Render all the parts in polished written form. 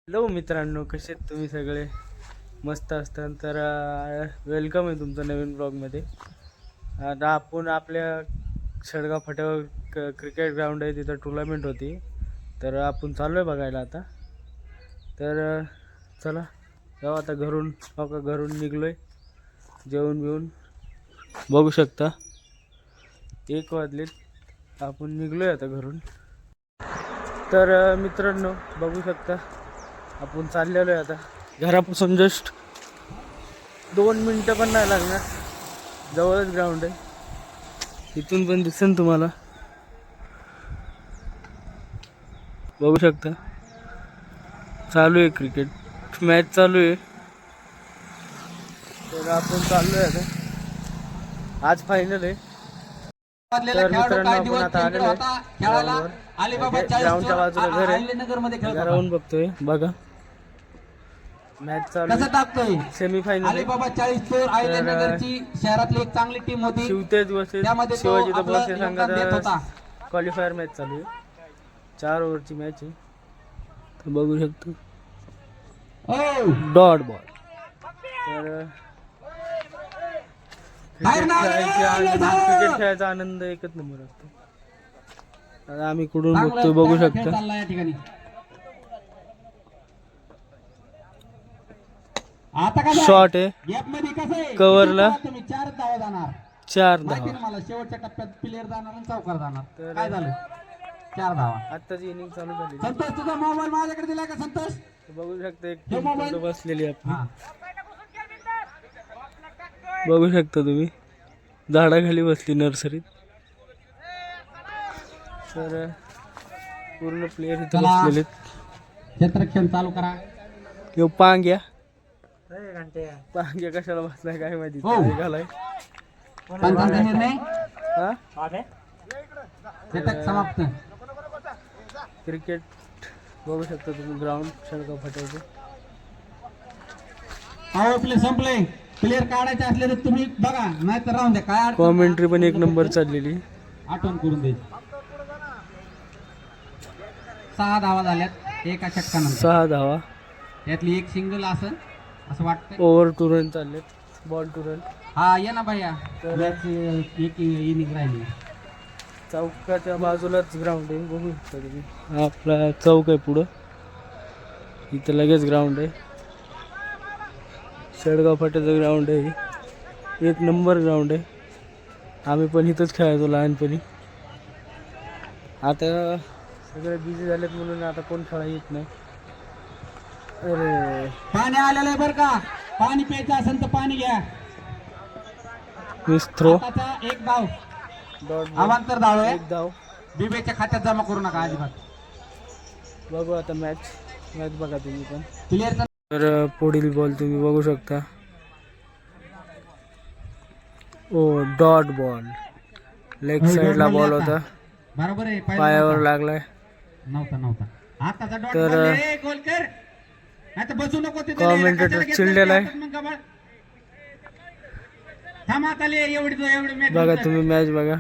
Hello मित्रांनो, कसे आहेत तुम्ही सगळे? मस्त असतात तर वेलकम आहे तुमचं नवीन ब्लॉगमध्ये. आता आपण आपल्या शेडगाव फाट्यावर क्रिकेट ग्राउंड आहे, तिथं टुर्नामेंट होती, तर आपण चालू आहे बघायला आता. तर चला जाऊ आता घरून. घरून निघलो आहे, जेवून बिवून. बघू शकता 1 वाजलेत, आपण निघलो आहे आता घरून. तर मित्रांनो बघू शकता आपण चाललेलो आहे आता घरापासून. जस्ट 2 मिनटं पण नाही लागणार, जवळच ग्राउंड आहे. इथून पण दिसेल तुम्हाला, बघू शकता. चालू आहे क्रिकेट मॅच चालू आहे. तर आपण चाललो आहे आता, आज फायनल आहे. तर मित्रांनो आपण आता आलेलो आहे ग्राउंडच्या बाजूला घर आहे, राहून बघतोय. बघा मॅच चालू आहे, सेमीफायनल. अलिबाबा 40 चोर आयल्यानगरची शहरातली एक चांगली टीम होती. Shivtej versus Shivaji the boss संघाचा क्वालिफायर मॅच चालू आहे. 4 ओव्हरची मॅच आहे, तर बघू शकतो. Dot ball. तर क्रिकेट खेळायचा आनंद एकच नंबर असतो. आता आम्ही कुठून बघतोय बघू शकता. शॉट आहे कव्हरला, 4 धावा. शेवटच्या टप्प्यात प्लेयर जाणार आणि चौकार जाणार. काय झालं? 4 धावा. आत्ताची इनिंग चालू झाली. संतोष तुझा मोबाईल माझ्याकडे दिलाय का संतोष? बघू शकता एक टीम बसलेली आपण. बघू शकता तुम्ही, झाडाखाली बसली नर्सरीत. तर पूर्ण प्लेयर इथे बसलेले. क्षेत्ररक्षण चालू करा. यो पांग्या कशाला बसलाय काय माहिती, घालाय. पंचांचा निर्णय समाप्त. क्रिकेट बघू शकता तुम्ही, ग्राउंड शेडगाव फाट्याचे. आपले संपले. प्लेयर काढायचे असले तर तुम्ही बघा, नाही तर राहून द्या. काय कॉमेंट्री पण 1 नंबर चाललेली, आठवण करून द्यायची. 6 धावा झाल्यात एका षटकानंतर. 6 धावा, त्यातली एक सिंगल असेल असं वाटतं. ओव्हर 2 रन चाललेत, बॉल 2 रन. हा ये ना भैया. तर एक इनिंग राहिली. चौकाच्या बाजूलाच ग्राउंड आहे, बघू शकता तुम्ही. आपला चौक आहे पुढं, इथं लगेच ग्राउंड आहे. शेडगाव फाट्याचं ग्राउंड आहे, 1 नंबर ग्राउंड आहे. आम्ही पण इथंच खेळायचो लहानपणी. आता सगळे बिझी झालेत म्हणून आता कोण खेळायला येत नाही. अरे पाणी आलेलं आहे बरं का, पाणी प्यायचं असेल तर पाणी घ्या. मिस थ्रो, एक धाव, अवांतर धाव आहे. 1 धाव बिबेच्या खात्यात जमा करू नका अजिबात. बघू आता मॅच बघा तुम्ही पण. प्लेयर तर पुढील बॉल तुम्ही बघू शकता. ओ डॉट बॉल, लेग साइडला बॉल होता, बरोबर आहे, पायावर लागलाय. नव्हता आताचा डॉट तर बॉल रे, गोल कर. आता बसू नको तिथे. कॉमेंटेटर चिडलेला आहे. थांब आता एवढी मॅच बघा तुम्ही, मॅच बघा.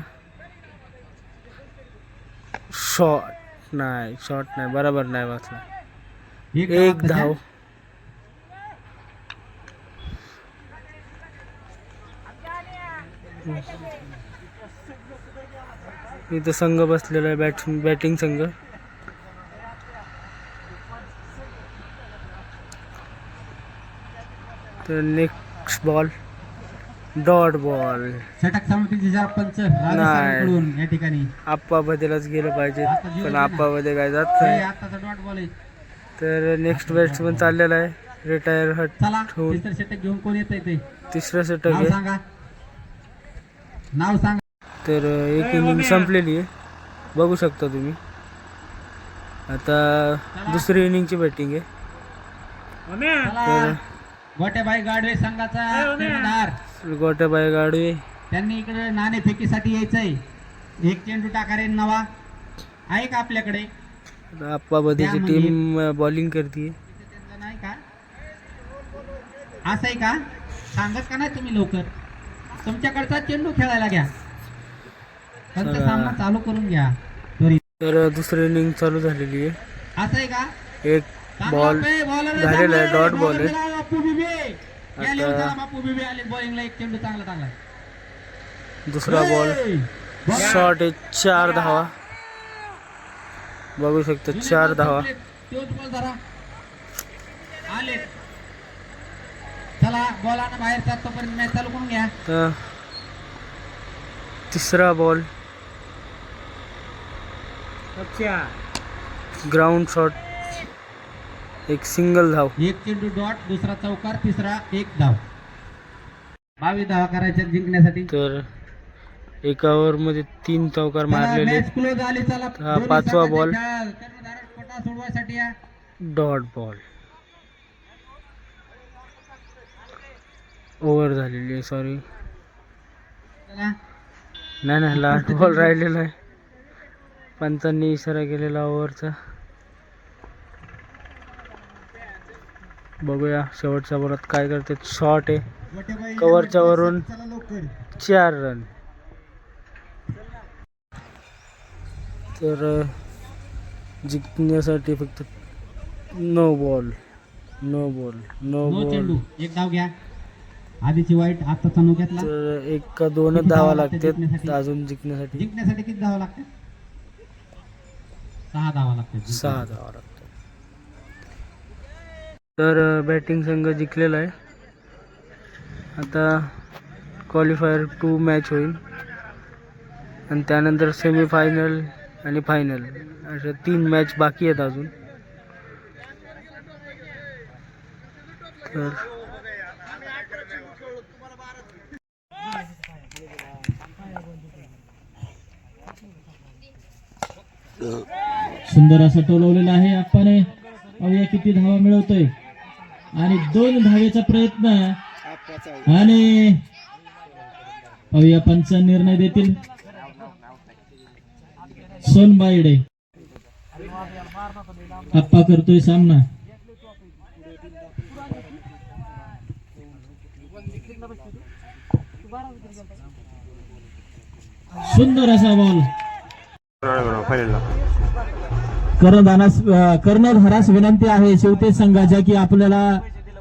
शॉट नाही, बरोबर नाही वाचला. 1 धाव. इथं संघ बसलेला आहे, बॅटिंग संघ. तर नेक्स्ट बॉल डॉट बॉल. षटक समितीचे सरपंच राजस्थानकडून या ठिकाणी आप्पा बद्दलच गेलं पाहिजे, पण आप्पा मध्ये काय जात नाही. आताचा डॉट बॉल आहे. तर नेक्स्ट बॅट्समन चाललेला आहे, रिटायर चला होऊन. तिसरं षटक घेऊन कोण येतंय ते 3रं षटक नाव आहे. सांगा, नाव सांगा. तर 1 इनिंग संपलेली आहे, बघू शकता तुम्ही. आता 2री इनिंगची बॅटिंग आहे. तर गोटेबाई गाडवे संघाचा कर्णधार गोटेबाई गाडवे, त्यांनी इकडे नाणेफेकीसाठी यायचंय. 1 चेंडू टाका रे नवा आहे का आपल्याकडे? आप्पा बद्दलची टीम बॉलिंग करते. नाही का असं आहे का? सांगत का नाही तुम्ही लवकर? तुमच्याकडचा चेंडू खेळायला घ्या, त्यांचा सामना चालू करून घ्या. तर 2री इनिंग चालू झालेली आहे. असं आहे का? 1 बॉल झालेला आहे, डॉट बॉल आहे. बापू बिबे आता बापू बिबे आले बॉलिंगला. एक चेंडू चांगला दुसरा बॉल शॉट आहे. 4 धावा बघू शकता. 4 धावा. तोच बॉल धरा. आले. चला बॉलानं बाहेर जात तोपर्यंत मॅच चालू करून घ्या. तर तिसरा बॉल ग्राउंड शॉट. एक सिंगल धाव. एक चेंडू डॉट, दुसरा चौकार, तिसरा 1 धाव. 22 धावा करायच्या जिंकण्यासाठी. तर एका ओव्हर मध्ये 3 चौकार मारलेले. मॅच क्लोज आली. चला हा 5वा बॉल कोटा सोडवायसाठी या. Dot ball. ओव्हर झालेली आहे. सॉरी चला नाही लास्ट बॉल राहिलेला आहे. पंचांनी इशारा केलेला ओव्हरचा. बघूया शेवटच्या बॉलात काय करते. शॉट आहे कव्हरच्या वरून. 4 रन. तर जिंकण्यासाठी फक्त नो बॉल. चेंडू. एक धाव घ्या. आधीची वाईट आता चणू घेतला. तर 1 का 2 धावा लागतात अजून जिंकण्यासाठी. जिंकण्यासाठी किती धावा लागतात? 6 धावा लागतात. 6 धावा लागतात. तर बॅटिंग संघ जिंकलेला आहे. आता क्वालिफायर 2 मॅच होईल आणि त्यानंतर सेमीफायनल आणि फायनल अशा 3 मॅच बाकी आहेत अजून. तर सुंदर असं टोलवलेलं आहे आपण. पाहूया किती धावा मिळवतोय. आणि 2 धावेचा प्रयत्न. आणि पाहूया पंच निर्णय देतील. सोनबाईडे आप्पा करतोय सामना. सुंदर असा बॉल. कर्णधारास विनंती आहे शिवतेज संघाच्या की आपल्याला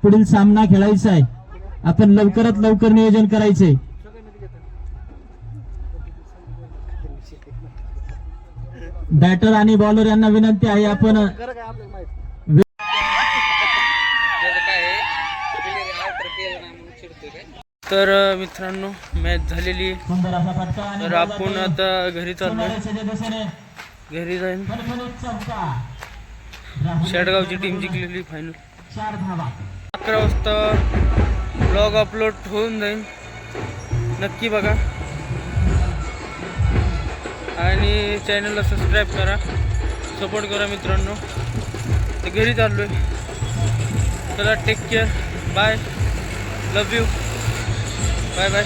पुढील सामना खेळायचा आहे. आपण लवकरात लवकर नियोजन करायचंय. बॅटर आणि बॉलर यांना विनंती आहे आपण तर मित्रांनो मॅच झालेली आहे. तर आपण आता घरी चाललोय. घरी जाईन. शेडगावची टीम जिंकलेली फायनल. 11 वाजता ब्लॉग अपलोड होऊन जाईल. नक्की बघा आणि चॅनलला सबस्क्राईब करा. सपोर्ट करा मित्रांनो. तर घरी चाललोय. चला take care. Bye. Love you. Bye bye.